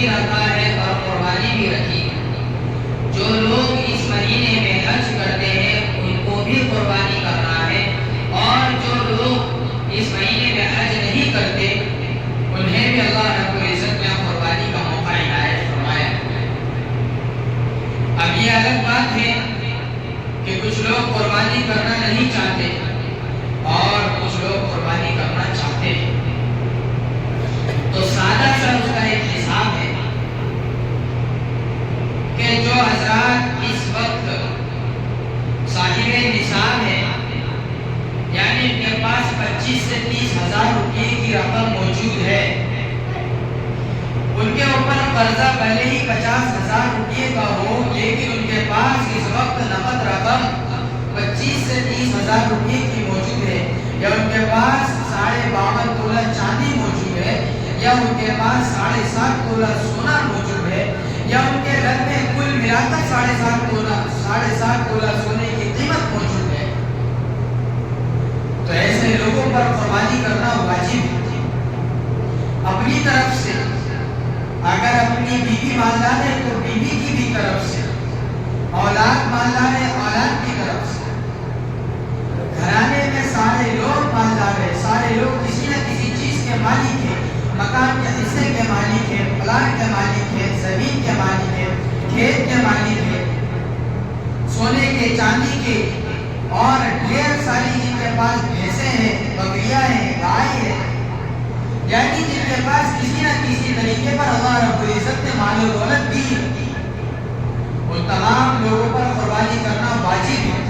بھی رکھا ہے اور قربانی بھی رکھی ہے۔ جو لوگ اس مہینے میں حج کرتے ہیں ان کو بھی قربانی کرنا ہے، اور جو لوگ اس مہینے میں حج نہیں کرتے انہیں بھی اللہ رب العزت نے قربانی کا موقع عنایت فرمایا۔ اب یہ الگ بات ہے کہ کچھ لوگ قربانی کرنا نہیں چاہتے اور کچھ لوگ قربانی کرنا چاہتے ہیں، تو سادہ سا اس کا ایک حساب ہے کہ جو حضرات اس وقت صاحب نصاب ہے، یعنی ان کے پاس 25 سے 30 ہزار روپے کی رقم موجود ہے، ان کے اوپر قرضہ بھلے ہی 50 ہزار روپے کا ہو، لیکن ان کے پاس اس وقت نقد رقم 25 سے 30 ہزار روپے کی موجود ہے، یا ان کے پاس 52.5 تولہ چاندی موجود ہے، یا ان کے پاس 7.5 تولہ سونا موجود ہے، یا ان کے گھر میں کل ملا کر 7.5 تولہ سونے کی قیمت موجود ہے، تو ایسے لوگوں پر قربانی کرنا واجب ہے۔ اپنی طرف سے اگر اپنی بیوی مالدار ہے تو بیوی کی بھی طرف سے، اولاد مالدار ہے اولاد کی طرف سے، گھرانے میں سارے لوگ مالدار ہیں، سارے لوگ کسی نہ کسی چیز کے مالک ہیں، مکان کے حصے کے مالک ہیں، پلاٹ کے مالک ہیں، زمین کے مالک ہیں، کھیت کے مالک ہیں، سونے کے چاندی کے، اور ڈھیر ساری جن کے پاس بھینسیں ہیں، بکریاں ہیں، گائے ہیں، یعنی جن کے پاس کسی نہ کسی طریقے پر اللہ رب العزت نے مال و دولت دی ہے، ان تمام لوگوں پر قربانی کرنا واجب ہے۔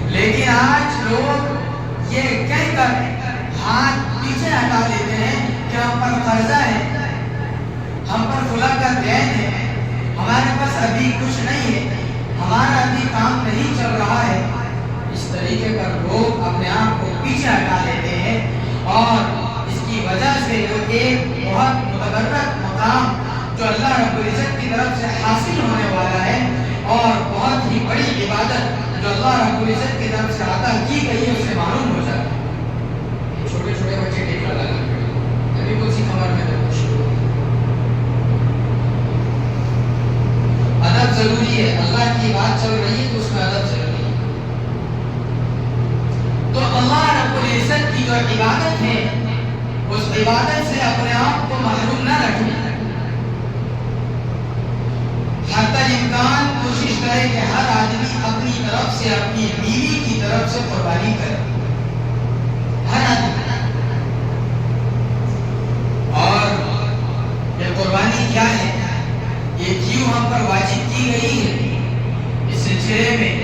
لیکن آج لوگ یہ کہہ کر ہاتھ پیچھے ہٹا لیتے ہیں کہ ہم پر قرضہ ہے، ہم پر فلاں کا دین ہے، ہمارے پاس ابھی کچھ نہیں ہے، ہمارا ابھی کام نہیں چل رہا ہے۔ اس طریقے پر لوگ اپنے آپ کو پیچھے ہٹا لیتے ہیں، اور اس کی وجہ سے جو ایک بہت متبرک مقام جو اللہ رب العزت کی طرف سے حاصل ہونے والا ہے، اور بہت ہی بڑی عبادت جو اللہ رب العزت کی طرف سے عطا کی گئی ہے، اسے معلوم ہو جاتا ہے۔ چھوٹے چھوٹے بچے ٹیکا لگا ابھی کچھ ہی خبر میں ادب ضروری ہے، اللہ کی بات چل رہی ہے تو اس میں ادب ضروری ہے۔ تو اللہ رب العزت کی جو عبادت ہے اس عبادت سے اپنے آپ کو محروم نہ رکھیں، حتی الامکان کوشش کرے کہ ہر آدمی اپنی طرف سے اپنی بیوی کی طرف سے قربانی کرے، ہر آدمی۔ اور یہ قربانی کیا ہے، یہ کیوں ہم پر واجب کی گئی ہے، اس سلسلے میں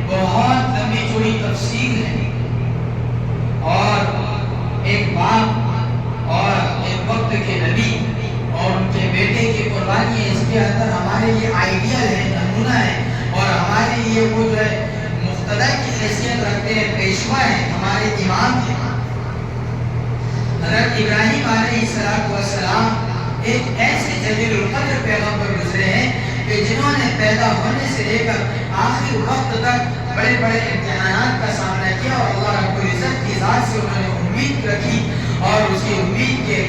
بہت لمبی چوڑی تفصیل ہے، اور ایک باپ اور ایک وقت کے نبی اور ان کے بیٹے کی قربانی ہے، اس کے اندر ہمارے لیے آئیڈیل ہے، نمونہ ہے، اور ہمارے لیے وہ جو ہے مقتدی کی حیثیت رکھتے ہیں، پیشوا ہیں، ہمارے امام ہیں۔ حضرت ابراہیم علیہ السلام ایک ایسے جلیل القدر پیغمبر گزرے ہیں کہ جنہوں نے پیدا ہونے سے لے کر آخر وقت تک بڑے بڑے امتحانات کا سامنا کیا، اور اللہ رب العزت کی ذات سے انہوں نے امید رکھی، اور اس کی امید کے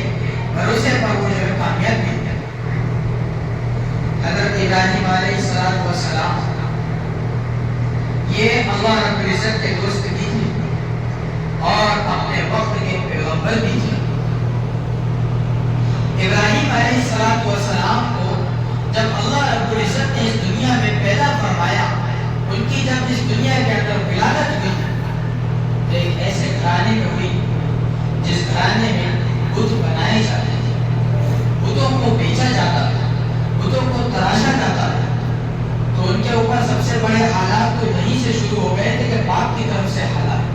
بھروسے پر وہ جو کامیاب بھی ہوئے۔ حضرت ابراہیم علیہ السلام یہ اللہ رب العزت کے دوست بھی تھے اور اپنے وقت کے پیغمبر بھی تھے۔ ابراہیم علیہ السلام کو جب اللہ رب العزت نے اس دنیا میں پیدا فرمایا، ان کی جب اس دنیا کے اندر ولادت ہوئی تو ایک ایسے گھرانے میں ہوئی جس گھرانے میں بت بنائے جاتے تھے، بتوں کو بیچا جاتا تھا، بتوں کو تراشا جاتا تھا، تو ان کے اوپر سب سے بڑے حالات تو یہیں سے شروع ہو گئے تھے کہ باپ کی طرف سے حالات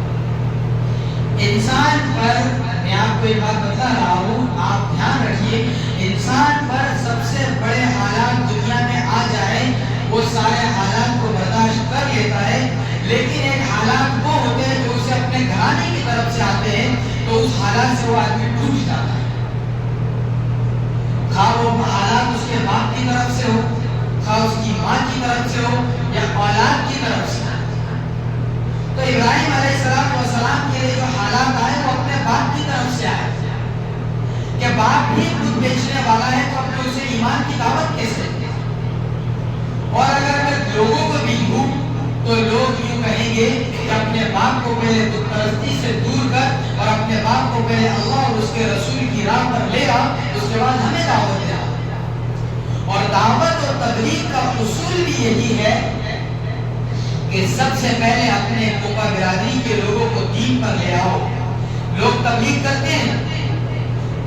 انسان پر، میں آپ کو ایک بات بتا رہا ہوں، آپ دھیان رکھیے، انسان پر سب سے بڑے حالات دنیا میں آ جائے وہ سارے حالات کو برداشت کر لیتا ہے، لیکن ایک حالات وہ ہوتے ہیں جو اسے اپنے گھرانے کی طرف سے آتے ہیں تو اس حالات سے وہ آدمی ٹوٹ جاتا ہے، خواہ وہ حالات اس کے باپ کی طرف سے ہو، خواہ اس کی ماں کی طرف سے ہو، یا اولاد کی طرف سے۔ تو ابراہیم علیہ السلام کے لیے جو حالات آئے وہ اپنے باپ کی طرف سے آئے کہ باپ بھی خود بیچنے والا ہے تو اپنے اسے ایمان کی دعوت کیسے دیں؟ اور اگر میں لوگوں کو بھی دوں تو لوگ یوں کہیں گے کہ اپنے باپ کو پہلے بت پرستی سے دور کر اور اپنے باپ کو پہلے اللہ اور اس کے رسول کی راہ پر لے آ، اس کے بعد ہمیں دعوت دے۔ اور دعوت اور تبلیغ کا اصول بھی یہی ہے کہ سب سے پہلے اپنے کوپا برادری کے لوگوں کو دین پر لے آؤ۔ لوگ تبلیغ کرتے ہیں،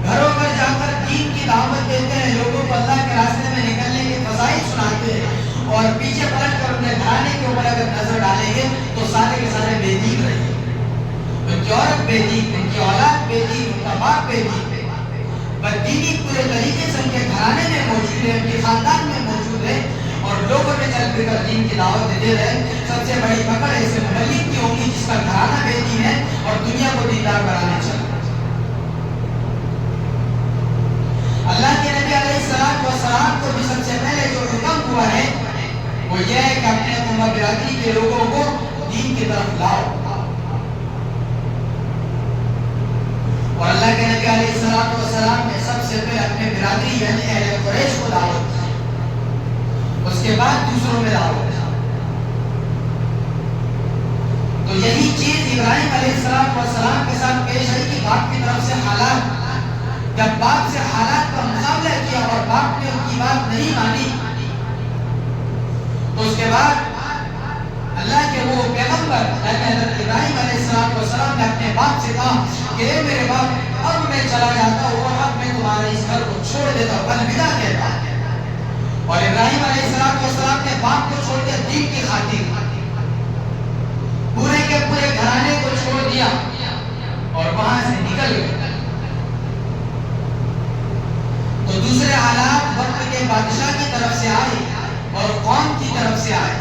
گھروں پر جا کر دین کی دعوت دیتے ہیں، لوگوں کو اللہ کے راستے میں نکلنے کے فضائل سناتے ہیں، اور پیچھے پلٹ کر اپنے گھرانے کے اوپر اگر نظر ڈالیں گے تو سارے کے سارے بے دین رہیں گے۔ ان کی عورت بے دین، ان کی اولاد بے دین، ان کا باپ بے دین، بددینی پورے طریقے سے ان کے گھرانے میں موجود ہے، ان کے خاندان میں موجود ہے، اور لوگوں میں چل پھر کر دین کی دعوت دے رہے۔ سب سے بڑی پکڑ ایسے مبلغ کی ہوگی جس کا گھرانہ بے دین ہے اور دنیا کو دیندار بنانا چاہتا ہے۔ اللہ کے نبی علیہ السلام کو بھی سب سے پہلے جو حکم ہوا ہے وہ یہ ہے کہ اپنے قوم برادری کے لوگوں کو دین کی طرف لاؤ۔ اور اللہ کے نبی علیہ السلام نے سب سے پہلے اپنے برادری یعنی اہل قریش کو دعوت دی، اس کے بعد دوسروں میں دعوت دی۔ تو یہی چیز ابراہیم علیہ السلام کے ساتھ پیش آئی کہ باپ کی طرف سے حالات، جب باپ سے حالات کا مقابلہ کیا اور باپ نے ان کی بات نہیں مانی تو اس کے بعد اللہ کے وہ پیغمبر حضرت ابراہیم علیہ السلام نے اپنے باپ سے کہا کہ اے میرے باپ، اب میں چلا جاتا ہوں اور اب میں تمہارے اس گھر کو چھوڑ دیتا ہوں، الوداع کہتا ہوں۔ اور ابراہیم علیہ السلام نے باپ کو چھوڑ دیا دین کی خاطر، پورے کے پورے گھرانے کو چھوڑ دیا اور وہاں سے نکل گئے۔ تو دوسرے حالات وقت کے بادشاہ کی طرف سے آئے اور قوم کی طرف سے آئے،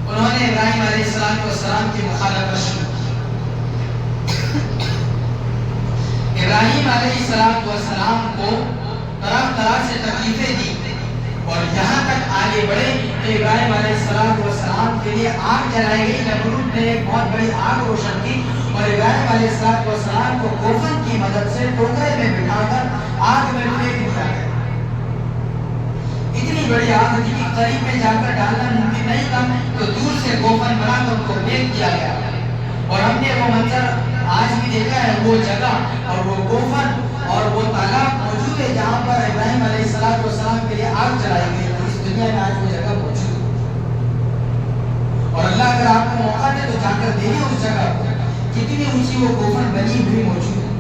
انہوں نے ابراہیم علیہ السلام کی مخالفت شروع کی۔ ابراہیم علیہ السلام کو طرح طرح سے تکلیفیں دی اور یہاں تک آگے بڑھے کہ ابراہیم علیہ السلام کے لیے آگ جلائی گئی۔ نمرود نے ایک بہت بڑی آگ روشن کی اور ابراہیم علیہ السلام کو کوفن کی مدد سے ٹوکرے میں بٹھا کر آگ میں پھینک دیا گیا۔ اتنی بڑی آگ تھی کہ قریب میں جا کر ڈالنا ممکن نہیں تھا، تو دور سے کوفن بنا کر ان کو پھینک دیا گیا۔ اور ہم نے وہ منظر آج بھی دیکھا ہے، وہ جگہ اور وہ کوفن اور وہ تالاب موجود ہے جہاں پر ابراہیم علیہ السلام کے لیے آگ جلائی گئی۔ اس دنیا میں آج وہ جگہ موجود ہے، اور اللہ اگر آپ کو موقع دے تو جا کر دیکھیں اس جگہ کو، کتنی اونچی وہ کوفن بنی ہوئی موجود ہے۔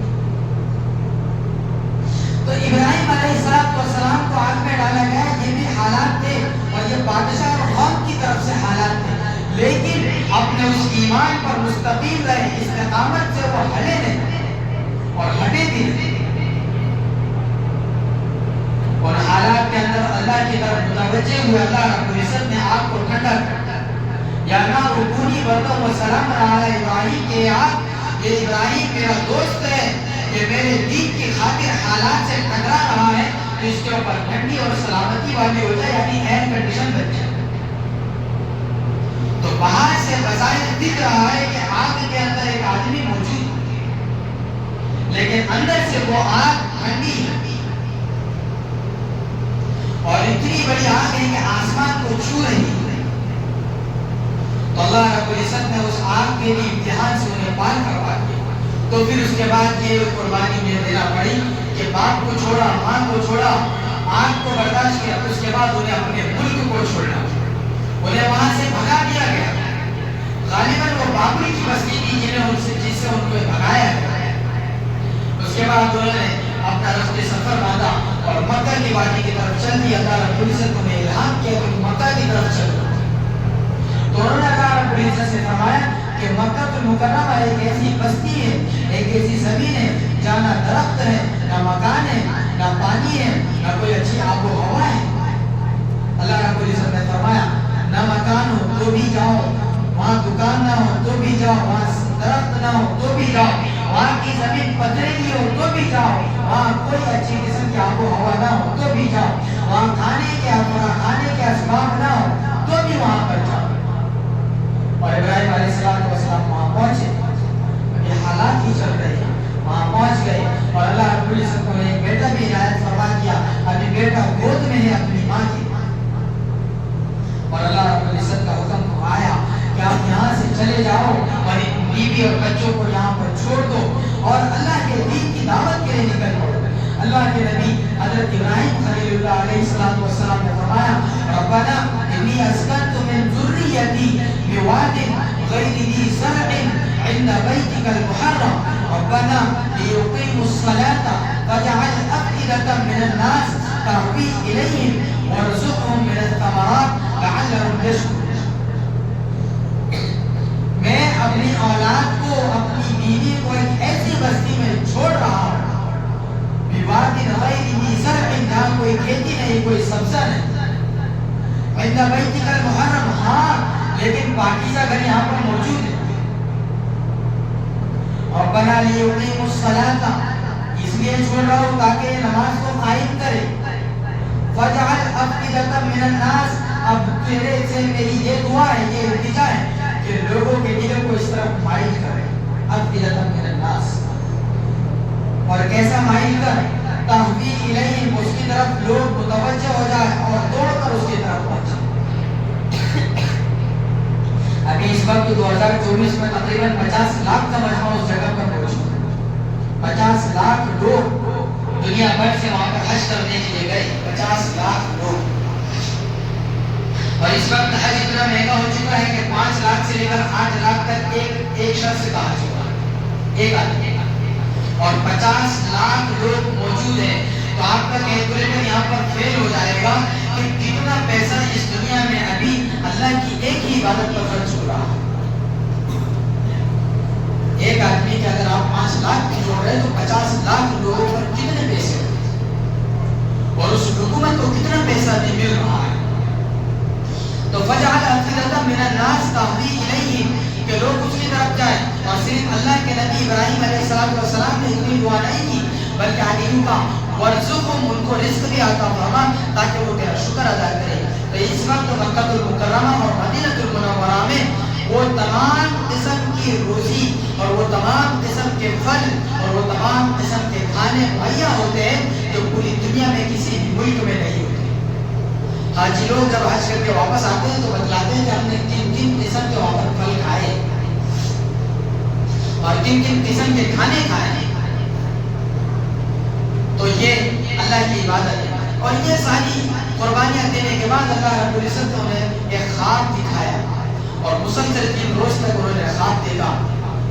تو ابراہیم علیہ السلام کو آگ میں ڈالا گیا، یہ بھی حالات تھے اور یہ بادشاہ اور قوم کی طرف سے حالات تھے، لیکن اپنے اس ایمان پر مستقیم رہے، استقامت سے وہ ہلے نہیں اور ہٹے بھی نہیں۔ اور حالات کے اندر اللہ کی طرف متوجہ ہوئے، اللہ رب العزت نے آگ کو ٹھنڈا کر دیا۔ یا نار کونی بردم و سلام علی ابراہیم، کہ آگ یہ ابراہیم میرا دوست ہے، یہ میرے دین کی خاطر حالات سے ٹکرا رہا ہے، تو اس کے اوپر ٹھنڈی اور سلامتی والی ہو جائے، یعنی ایئر کنڈیشن بن جائے۔ تو باہر سے بظاہر دکھ رہا ہے کہ آگ کے اندر ایک آدمی موجود ہے، لیکن اندر سے وہ آگ ٹھنڈی ہے، اور اتنی بڑی آگ ہے کہ آسمان کو چھو رہی ہے۔ تو اللہ رب العزت نے اس آگ کے لیے امتحان سے انہیں پار کروا دیا۔ تو پھر اس کے بعد یہ قربانی میں دینا پڑی کہ باپ کو چھوڑا، ماں کو چھوڑا، آگ کو برداشت کیا، اس کے بعد انہیں اپنے ملک کو چھوڑنا، انہیں وہاں سے بھگا دیا گیا۔ غالباً وہ بابری کی بستی تھی جس سے ان کو بھگایا گیا۔ اس کے بعد انہوں نے اپنا رفت سفر باندھا اور مکہ کی وادی کی طرف چل دی۔ اللہ رب العزت نے اعلان کیا کہ مکہ کی طرف چلو، تو انہوں نے اللہ رب العزت سے فرمایا کہ مکہ المکرمہ ایک ایسی بستی ہے، ایک ایسی زمین ہے جہاں نہ درخت ہے، نہ مکان ہے، نہ پانی ہے، نہ کوئی اچھی آب و ہوا ہے۔ اللہ رب العزت نے فرمایا نہ مکان ہو تو بھی جاؤ، وہاں دکان نہ ہو تو بھی جاؤ، وہاں درخت نہ ہو تو بھی جاؤ، وہاں کی زمین پتھریلی ہو تو بھی جاؤ، وہاں کوئی اچھی قسم کی آب و ہوا نہ ہو تو بھی جاؤ، وہاں کھانے کے اسباب نہ ہو تو بھی وہاں پر جاؤ۔ اور ابراہیم علیہ السلام وہاں پہنچے، ابھی حالات ہی چل رہے ہیں، وہاں پہنچ گئے اور اللہ رب العزت نے ایک بیٹا بھی اللہ کے نبی حضرت ابراہیم خلیل اللہ علیہ السلام نے فرمایا ربنا انی اسکنت من ذریتی بواد غیر ذی زرع عند بیتک المحرم ربنا لیقیموا الصلاة فاجعل أفئدة من الناس تهوی الیہم وارزقهم من الثمرات لعلهم یشکرون. میں اپنی اولاد کو اپنی بیوی کو ایک ایسی بستی میں چھوڑ رہا ہوں بواد غیر ذی زرع جہاں کوئی کھیتی نہیں کوئی سبزہ نہیں عند بیتک المحرم ہاں لیکن پاکیزہ گھر یہاں پر موجود ہے. ربنا لیقیموا الصلاة اس لیے چھوڑ رہا ہوں تاکہ یہ نماز کو قائم کرے. فاجعل أفئدة من الناس اب تیرے سے میری یہ دعا ہے یہ التجا ہے کہ لوگوں کے دلوں کو اس طرف مائل کرے. أفئدة من الناس اور کیسا مائل کر تہوی الیہم اس کی طرف لوگ متوجہ ہو جائے اور دوڑ کر اس کی طرف پہنچے. ابھی اس وقت 2024 میں تقریباً 50 لاکھ کا مجمع اس جگہ پر موجود ہے. 50 لاکھ لوگ دنیا بھر سے وہاں پر حج کرنے کے لیے گئے. 50 لاکھ لوگ. اور اس وقت حج اتنا مہنگا ہو چکا ہے کہ 5 لاکھ سے لے کر 8 لاکھ تک ایک شخص کا حج ہوگا ایک آدمی. اور 50 لاکھ لوگ موجود ہیں تو آپ کا کیلکولیٹر یہاں پر فیل ہو جائے گا کہ کتنا پیسہ اس دنیا میں ابھی اللہ کی ایک ہی عبادت پر خرچ ہو رہا ہے. ایک آدمی کے اگر آپ 5 لاکھ کی جوڑ رہے تو 50 لاکھ لوگوں پر کتنے پیسے ہوتے اور اس حکومت کو کتنا پیسہ بھی مل رہا ہے. تو فجعل أفئدة من الناس تهوی الیہم کہ لوگ اس کی طرف جائیں. اور صرف اللہ کے نبی ابراہیم علیہ السلام نے اتنی دعا نہیں کی بلکہ علیہ کا ورزقهم ان کو رزق بھی عطا فرما تاکہ وہ تیرا شکر ادا کرے. تو اس وقت مکہ المکرمہ اور مدینہ المنورہ میں وہ تمام قسم کی روزی اور وہ تمام قسم کے پھل اور وہ تمام قسم کے کھانے مہیا ہوتے ہیں جو پوری دنیا میں کسی بھی ملک میں نہیں ہوتے. حاجی لوگ جب حج کر کے واپس آتے ہیں تو بتلاتے ہیں کہ ہم نے کن کن قسم کے وہاں پر پھل کھائے اور کن کن قسم کے کھانے کھائے. تو یہ اللہ کی عبادت ہے. اور یہ ساری قربانیاں دینے کے بعد اللہ رب العزت نے انہیں ایک خواب دکھایا اور مسلسل 3 روز تک انہوں نے خواب دیکھا.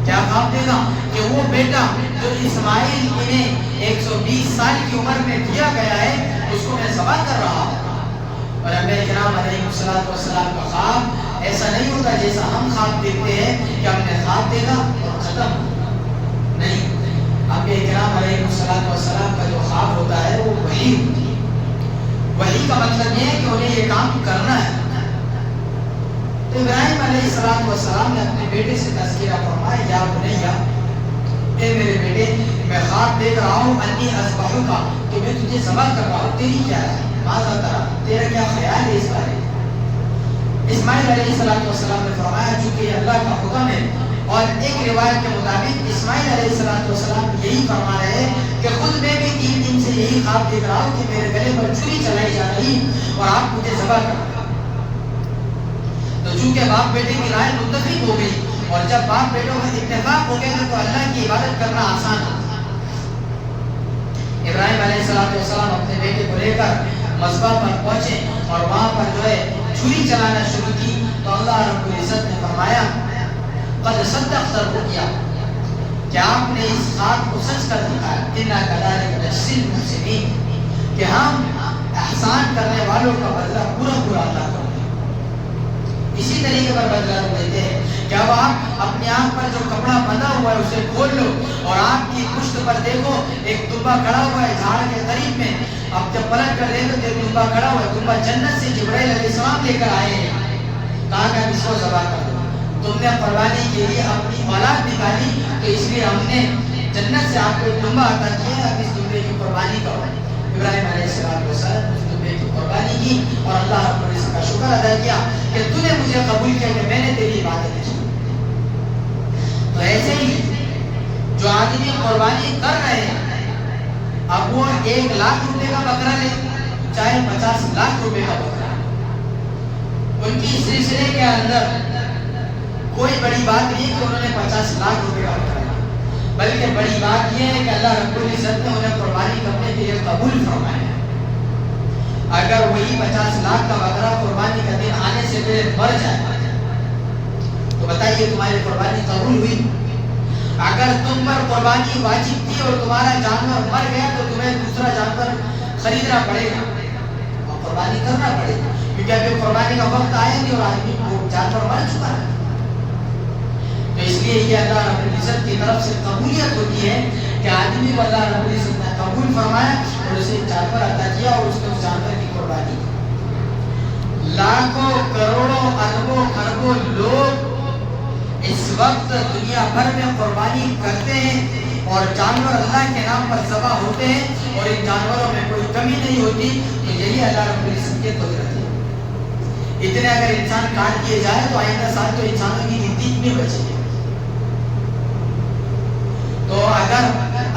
کیا خواب دیکھا کہ وہ بیٹا جو اسماعیل انہیں 120 سال کی عمر میں دیا گیا ہے اس کو میں ذبح کر رہا ہوں. اور انبیاء کرام علیہ السلام کا خواب ایسا نہیں ہوتا جیسا ہم خواب دیکھتے ہیں کہ ہم نے خواب دیکھا اور ختم نہیں. انبیاء کرام علیہ السلام کا جو خواب ہوتا ہے وہ وحی ہوتی ہے. وحی کا مطلب یہ ہے کہ انہیں یہ کام کرنا ہے. تو ابراہیم علیہ السلام نے اپنے بیٹے سے تذکرہ فرمایا یا بنیا اے میرے بیٹے میں خواب دیکھ رہا ہوں انی اذبحک کہ میں تجھے ذبح کر رہا ہوں. تیری کیا ہے ماذا ترى تیرا کیا خیال ہے اس بارے میں. اسماعیل علیہ السلام نے فرمایا چونکہ یہ اللہ کا حکم ہے. اور ایک روایت کے مطابق اسماعیل علیہ السلام یہی فرما رہے ہیں کہ خود میں بھی 3 دن سے یہی خواب دیکھ رہا ہوں کہ میرے گلے پر چھری چلائی جا رہی اور آپ مجھے ذبح کر رہے. تو چونکہ باپ بیٹے کی رائے متفق ہو گئی اور جب باپ بیٹوں کا اتفاق ہو گیا تو اللہ کی عبادت کرنا آسان ہو. ابراہیم علیہ السلام اپنے بیٹے کو لے کر مذبح پر پہنچے اور وہاں پر جو ہے چھری چلانا شروع کی. تو اللہ رب العزت نے فرمایا قد صدقت الرؤیا کہ آپ نے اس خواب کو سچ کر دکھایا. انا کذالک نجزی المحسنین کہ ہم احسان کرنے والوں کا بدلہ پورا پورا ادا کرتے ہیں. اسی طریقے پر بدلہ دیتے ہیں کہ اب آپ اپنی آنکھ پر جو کپڑا بندھا ہوا ہے اسے کھول لو اور آپ کی پشت پر دیکھو ایک دمبا کھڑا ہوا ہے جھاڑ کے قریب میں. اب جب پلٹ کر دیکھو تو دمبا کھڑا ہوا ہے. دمبا جنت سے جبرائیل علیہ السلام لے کر آئے ہیں. کہا کہ اس کو ذبح کر دو. تم نے قربانی کے لیے اپنی اولاد نکالی تو اس لیے ہم نے جنت سے آپ کو ایک دمبا عطا کیا. اب اس دمبے کی قربانی کرو. ابراہیم علیہ السلام اس دمبے کی قربانی کی اور اللہ رب العزت کا شکر ادا کیا کہ تو نے مجھے قبول کیا کہ میں نے تیری عبادت کی. تو ایسے ہی جو آدمی قربانی کر رہے ہیں اب وہ 1 لاکھ روپے کا بکرا لے چاہے 50 لاکھ روپے کا بکرا, ان کی سلسلے کے اندر کوئی بڑی بات نہیں کہ انہوں نے 50 لاکھ روپے کا بکرا. بلکہ بڑی بات یہ ہے کہ اللہ رب العزت نے انہیں قربانی کرنے کے لیے قبول فرمایا. اگر وہی 50 لاکھ کا بکرا قربانی کا دن آنے سے پہلے مر جائے تو بتائیے تمہاری قربانی قبول ہوئی؟ اگر تم پر قربانی واجب تھی اور تمہارا جانور مر گیا تو تمہیں دوسرا جانور خریدنا پڑے گا اور قربانی کرنا پڑے گا، کیونکہ ابھی قربانی کا وقت آیا نہیں اور آدمی کو جانور مر چکا ہے. تو اس لیے یہ اللہ رب العزت کی طرف سے قبولیت ہوتی ہے کہ آدمی کو اللہ رب العزت نے قبول فرمایا اور اسے جانور عطا کیا اور اس نے اس جانور کی قربانی کی. لاکھوں کروڑوں اربوں خربوں لوگ اس وقت دنیا بھر میں قربانی کرتے ہیں اور جانور اللہ کے نام پر ذبح ہوتے ہیں اور ان جانوروں میں کوئی کمی نہیں ہوتی. تو یہی اللہ رب العزت کی قدرت ہے. اتنے اگر انسان کاٹ کیے جائے تو آئندہ سال تو انسانوں کی گنتی نہیں بچے گی. تو اگر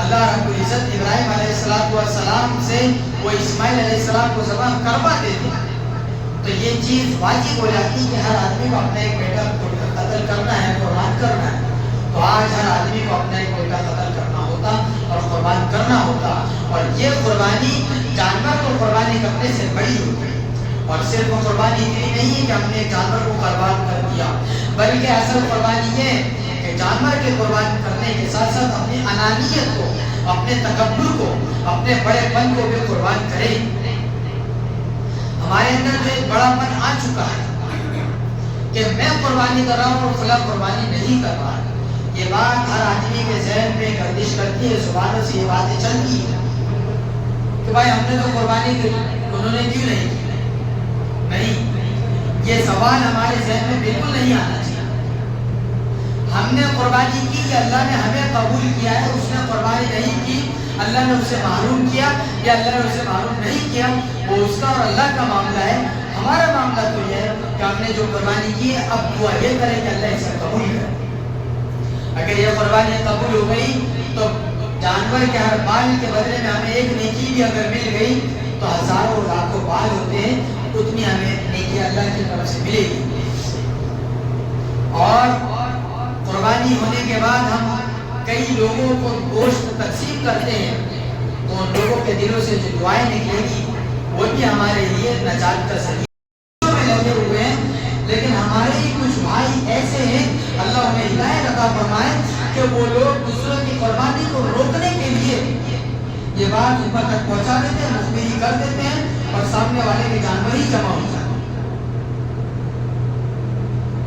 اللہ رب العزت ابراہیم علیہ السلام سے وہ اسماعیل علیہ السلام کو ذبح کروا دیتے تو یہ چیز واجب ہو جاتی کہ ہر آدمی کو اپنا ایک بیٹا قتل کرنا ہے، قربان کرنا ہے. تو آج ہر آدمی کو اپنا ایک بیٹا قتل کرنا ہوتا اور قربان کرنا ہوتا. اور یہ قربانی جانور کو قربانی کرنے سے بڑی ہوتی ہے. اور صرف قربانی اتنی نہیں ہے کہ ہم نے جانور کو قربان کر دیا، بلکہ اصل قربانی یہ ہے کہ جانور کے قربان کرنے کے ساتھ ساتھ اپنی انانیت کو، اپنے تکبر کو، اپنے بڑے پن کو بھی قربان کرے. ہمارے اندر جو ایک بڑا پن آ چکا ہے کہ میں قربانی کر رہا ہوں اور فلاں قربانی نہیں کر رہا. یہ بات ہر آدمی کے ذہن میں گردش کرتی ہے، زبانوں سے یہ باتیں چلتی ہیں کہ بھائی ہم نے تو قربانی کی، انہوں نے کیوں نہیں کی؟ نہیں، یہ سوال ہمارے ذہن میں بالکل نہیں آنا چاہیے. ہم نے قربانی کی کہ اللہ نے ہمیں قبول کیا ہے، اس نے قربانی نہیں کی اللہ نے اسے محروم کیا یا اللہ نے اسے محروم نہیں کیا، وہ اس کا اور اللہ کا معاملہ ہے. ہمارا معاملہ تو یہ ہے کہ ہم نے جو قربانی کی ہے اب دعا یہ کرے کہ اللہ اسے قبول کرے. اگر یہ قربانی قبول ہو گئی تو جانور کے ہر بال کے بدلے میں ہمیں ایک نیکی بھی اگر مل گئی تو ہزاروں لاکھوں بال ہوتے ہیں، اتنی ہمیں نیکی اللہ کی طرف سے ملے گی. اور قربانی ہونے کے بعد ہم کئی لوگوں کو گوشت تقسیم کرتے ہیں تو ان لوگوں کے دلوں سے جو دعائیں نکلے گی وہ بھی ہمارے لیے نجات کا ذریعہ میں لگے ہوئے ہیں. لیکن ہمارے ہی کچھ بھائی ایسے ہیں، اللہ انہیں ہدایت عطا فرمائے، کہ وہ لوگ دوسروں کی قربانی کو روکنے کے لیے یہ بات اوپر تک پہنچا دیتے ہیں، مخبری کر دیتے ہیں اور سامنے والے کے جانور ہی جمع ہو جاتے ہیں.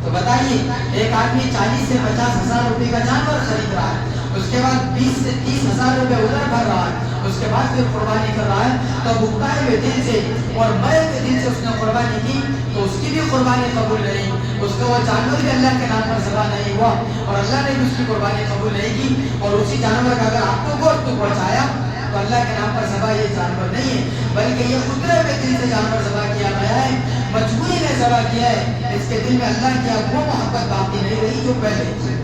تو بتائیے ایک آدمی 40 سے 50 ہزار روپے کا جانور خرید رہا ہے، اس کے بعد 20 سے 30 ہزار روپے ادھر بھر رہا ہے، اس کے بعد پھر قربانی کر رہا ہے. تو بھکائے ہوئے دل سے اور مرے ہوئے دل سے اس نے قربانی کی تو اس کی بھی قربانی قبول نہیں، اس کا وہ جانور بھی اللہ کے نام پر ذبح نہیں ہوا اور اللہ نے بھی اس کی قربانی قبول نہیں کی. اور اسی جانور کا اگر آپ کو گوشت پہنچایا تو اللہ کے نام پر ذبح یہ جانور نہیں ہے، بلکہ یہ اترے ہوئے دل سے جانور ذبح کیا گیا ہے، مجبوری میں ذبح کیا ہے. اس کے دل میں اللہ کی وہ محبت باقی نہیں رہی جو پہلے تھی.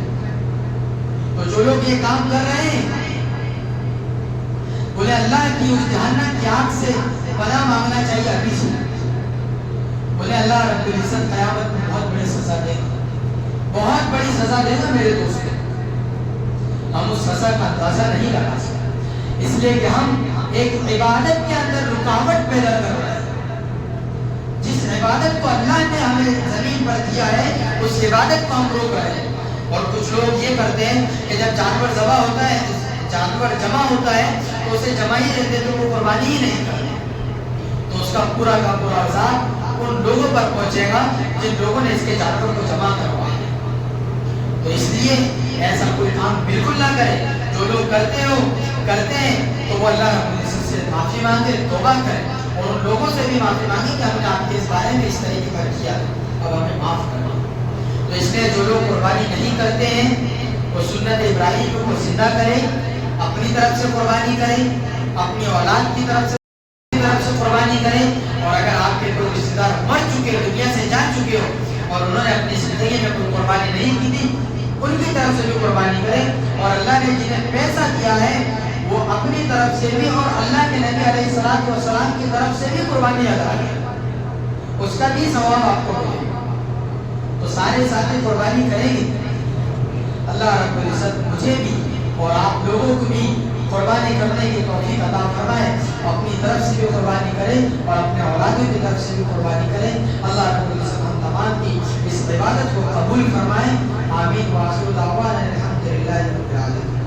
تو جو لوگ یہ کام کر رہے ہیں انہیں اللہ کی اس جہنم کی آگ سے پناہ مانگنا چاہیے ابھی سے. انہیں اللہ رب العزت قیامت میں بہت بڑی سزا دے گا، بہت بڑی سزا دے گا میرے دوست. ہم اس سزا کا اندازہ نہیں لگا سکتے، اس لیے کہ ہم ایک عبادت کے اندر رکاوٹ پیدا کر رہے ہیں. جس عبادت کو اللہ نے ہمیں زمین پر دیا ہے اس عبادت کو ہم روک رہے ہیں. اور کچھ لوگ یہ کرتے ہیں کہ جب جانور ذبح ہوتا ہے، جانور جمع ہوتا ہے تو اسے جمع ہی رہتے تو وہ قربانی ہی نہیں کرتے. تو اس کا پورا عذاب ان لوگوں پر پہنچے گا جن لوگوں نے اس کے جانور کو جمع کروایا. تو اس لیے ایسا کوئی کام بالکل نہ کرے. جو لوگ کرتے ہیں تو وہ اللہ رب العزت سے معافی مانگے، توبہ کرے اور ان لوگوں سے بھی معافی مانگے کہ ہم نے آپ کے اس بارے میں اس طریقے پر کیا، اب ہمیں معاف کرنا. تو اس لیے جو لوگ قربانی نہیں کرتے ہیں وہ سنت ابراہیم کو زندہ کریں، اپنی طرف سے قربانی کریں، اپنی اولاد کی طرف سے قربانی کریں. اور اگر آپ کے کوئی رشتہ دار مر چکے ہو، دنیا سے جا چکے ہو اور انہوں نے اپنی زندگی میں کوئی قربانی نہیں کی تھی، ان کی طرف سے بھی قربانی کریں. اور اللہ نے جنہیں پیسہ دیا ہے وہ اپنی طرف سے بھی اور اللہ کے نبی علیہ الصلوۃ والسلام کی طرف سے بھی قربانی ادا کریں، اس کا بھی ثواب آپ کو ملے گا. تو سارے ساتھی قربانی کریں گے. اللہ رب العزت مجھے بھی اور آپ لوگوں کو بھی قربانی کرنے کی توفیق عطا فرمائے، اپنی طرف سے بھی قربانی کرے اور اپنے اولادوں کی طرف سے بھی قربانی کرے۔ اللہ رب العزت ہم تمام کی اس عبادت کو قبول فرمائے۔ آمین۔ وآخر دعوانا الحمدللہ رب العالمین۔